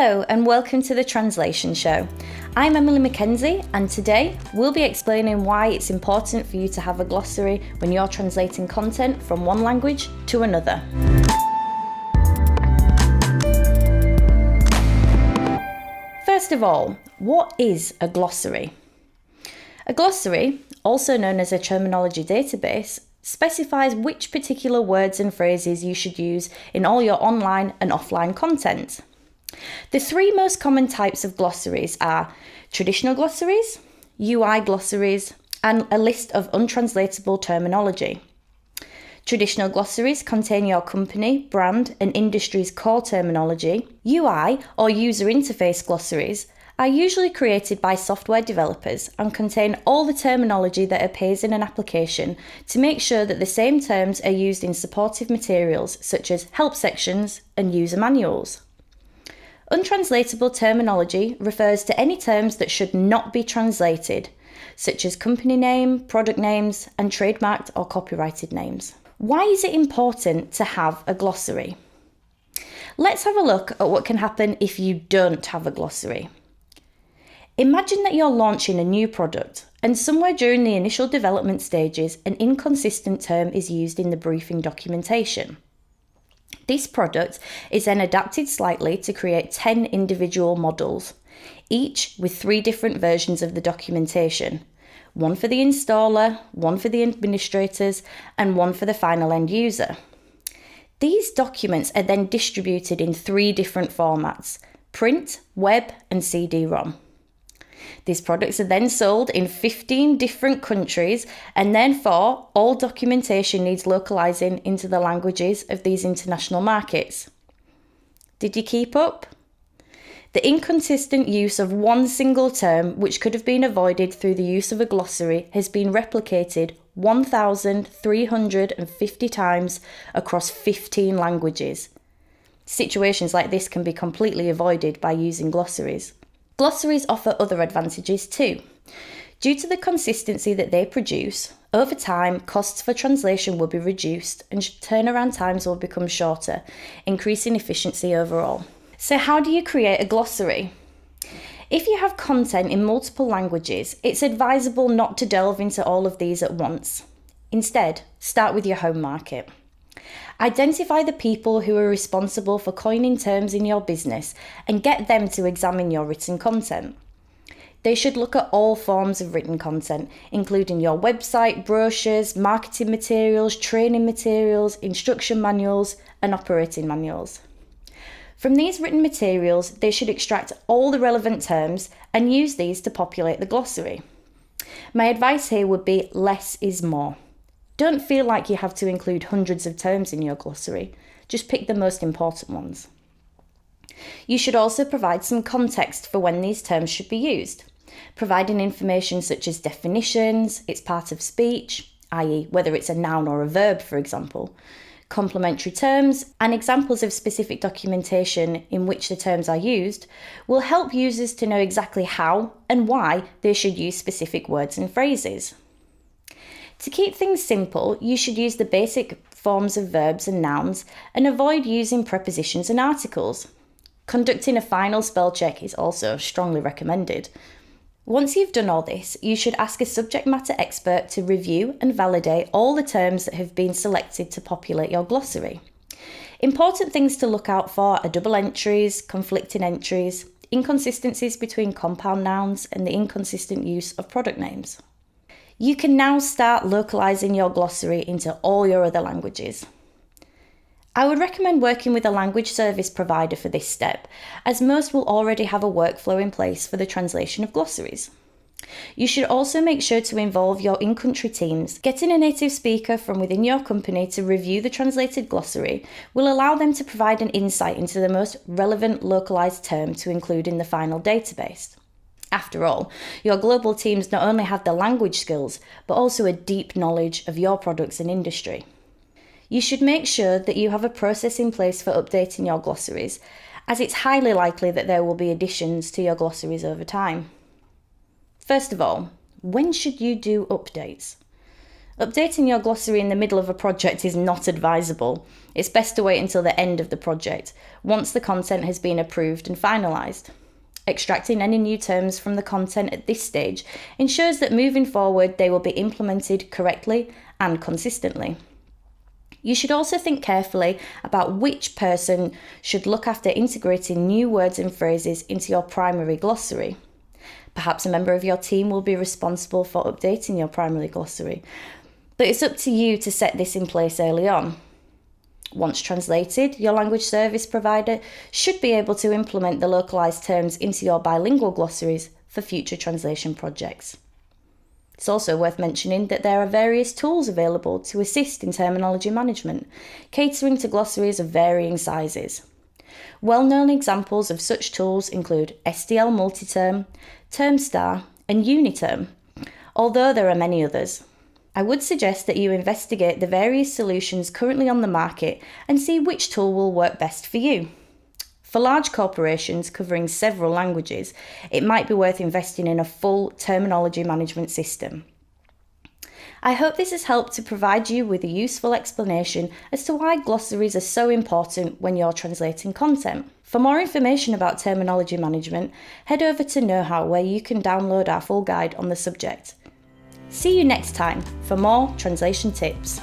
Hello and welcome to the Translation Show. I'm Emily MacKenzie and today we'll be explaining why it's important for you to have a glossary when you're translating content from one language to another. First of all, what is a glossary? A glossary, also known as a terminology database, specifies which particular words and phrases you should use in all your online and offline content. The three most common types of glossaries are traditional glossaries, UI glossaries, and a list of untranslatable terminology. Traditional glossaries contain your company, brand, and industry's core terminology. UI, or user interface glossaries, are usually created by software developers and contain all the terminology that appears in an application to make sure that the same terms are used in supportive materials such as help sections and user manuals. Untranslatable terminology refers to any terms that should not be translated, such as company name, product names, and trademarked or copyrighted names. Why is it important to have a glossary? Let's have a look at what can happen if you don't have a glossary. Imagine that you're launching a new product and somewhere during the initial development stages, an inconsistent term is used in the briefing documentation. This product is then adapted slightly to create 10 individual models, each with 3 different versions of the documentation, one for the installer, one for the administrators, and one for the final end user. These documents are then distributed in 3 different formats: print, web, and CD-ROM. These products are then sold in 15 different countries, and therefore all documentation needs localizing into the languages of these international markets. Did you keep up? The inconsistent use of one single term, which could have been avoided through the use of a glossary, has been replicated 1,350 times across 15 languages. Situations like this can be completely avoided by using glossaries. Glossaries offer other advantages too. Due to the consistency that they produce, over time, costs for translation will be reduced and turnaround times will become shorter, increasing efficiency overall. So how do you create a glossary? If you have content in multiple languages, it's advisable not to delve into all of these at once. Instead, start with your home market. Identify the people who are responsible for coining terms in your business and get them to examine your written content. They should look at all forms of written content, including your website, brochures, marketing materials, training materials, instruction manuals, and operating manuals. From these written materials, they should extract all the relevant terms and use these to populate the glossary. My advice here would be less is more. Don't feel like you have to include hundreds of terms in your glossary. Just pick the most important ones. You should also provide some context for when these terms should be used, providing information such as definitions, its part of speech, i.e. whether it's a noun or a verb, for example, complementary terms, and examples of specific documentation in which the terms are used will help users to know exactly how and why they should use specific words and phrases. To keep things simple, you should use the basic forms of verbs and nouns and avoid using prepositions and articles. Conducting a final spell check is also strongly recommended. Once you've done all this, you should ask a subject matter expert to review and validate all the terms that have been selected to populate your glossary. Important things to look out for are double entries, conflicting entries, inconsistencies between compound nouns, and the inconsistent use of product names. You can now start localizing your glossary into all your other languages. I would recommend working with a language service provider for this step, as most will already have a workflow in place for the translation of glossaries. You should also make sure to involve your in-country teams. Getting a native speaker from within your company to review the translated glossary will allow them to provide an insight into the most relevant localized term to include in the final database. After all, your global teams not only have the language skills, but also a deep knowledge of your products and industry. You should make sure that you have a process in place for updating your glossaries, as it's highly likely that there will be additions to your glossaries over time. First of all, when should you do updates? Updating your glossary in the middle of a project is not advisable. It's best to wait until the end of the project, once the content has been approved and finalised. Extracting any new terms from the content at this stage ensures that moving forward they will be implemented correctly and consistently. You should also think carefully about which person should look after integrating new words and phrases into your primary glossary. Perhaps a member of your team will be responsible for updating your primary glossary, but it's up to you to set this in place early on. Once translated, your language service provider should be able to implement the localised terms into your bilingual glossaries for future translation projects. It's also worth mentioning that there are various tools available to assist in terminology management, catering to glossaries of varying sizes. Well-known examples of such tools include STL Multiterm, Termstar, and Uniterm, although there are many others. I would suggest that you investigate the various solutions currently on the market and see which tool will work best for you. For large corporations covering several languages, it might be worth investing in a full terminology management system. I hope this has helped to provide you with a useful explanation as to why glossaries are so important when you're translating content. For more information about terminology management, head over to Know How, where you can download our full guide on the subject. See you next time for more translation tips.